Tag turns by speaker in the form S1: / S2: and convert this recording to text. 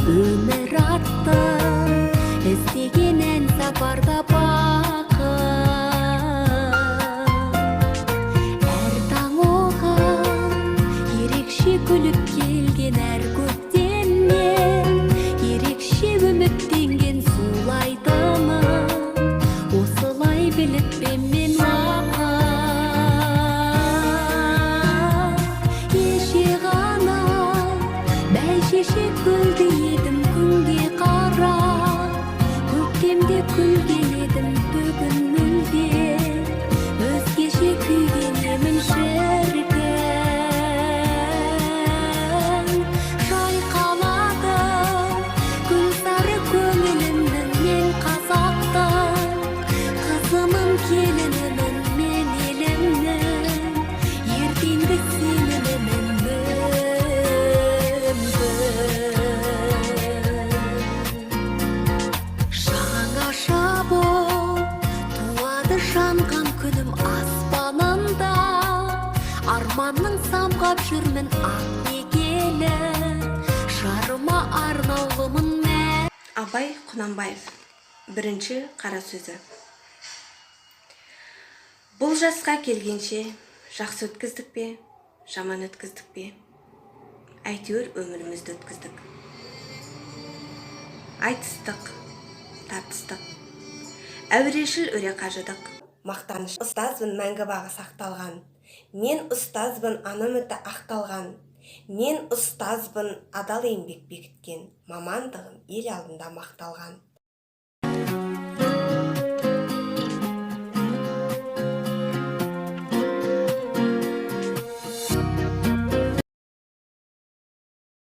S1: өмір атты іздегенен сапарда бақыт. Әр таң оған ерекше күліп келген, әр көктемнен ерекше үміттенген сулайтыны осылай біліп мен кеше ғана бәйшешек гүлді едім күнге қарап, көктемде күлген едім бүгін мүлде өзгеше күйген емін шіркін. Жайқалады гүлзары көңілімнің, мен қазақтың қызымын, келінімін, мен елімнің ертеңгі сенімімін. Жаңаша боп туады жанған күнім аспанында, арманның самғап жүрмін ақ некелі, жарыма арнаулымын мен.
S2: Абай Құнанбаев, бірінші қара сөзі. Бұл жасқа келгенше жақсы өткіздік пе, жаман өткіздік пе? Әйтеуір өмірімізді өткіздік. Айтыстық, тартыстық, әурешіл өре қажыдық. Мақтаныш ұстазбын, мәңгі бағы сақталған. Мен ұстазбын, ана үміті ақталған. Мен ұстазбын, адал еңбек бекіткен. Мамандығым ел алдында мақталған.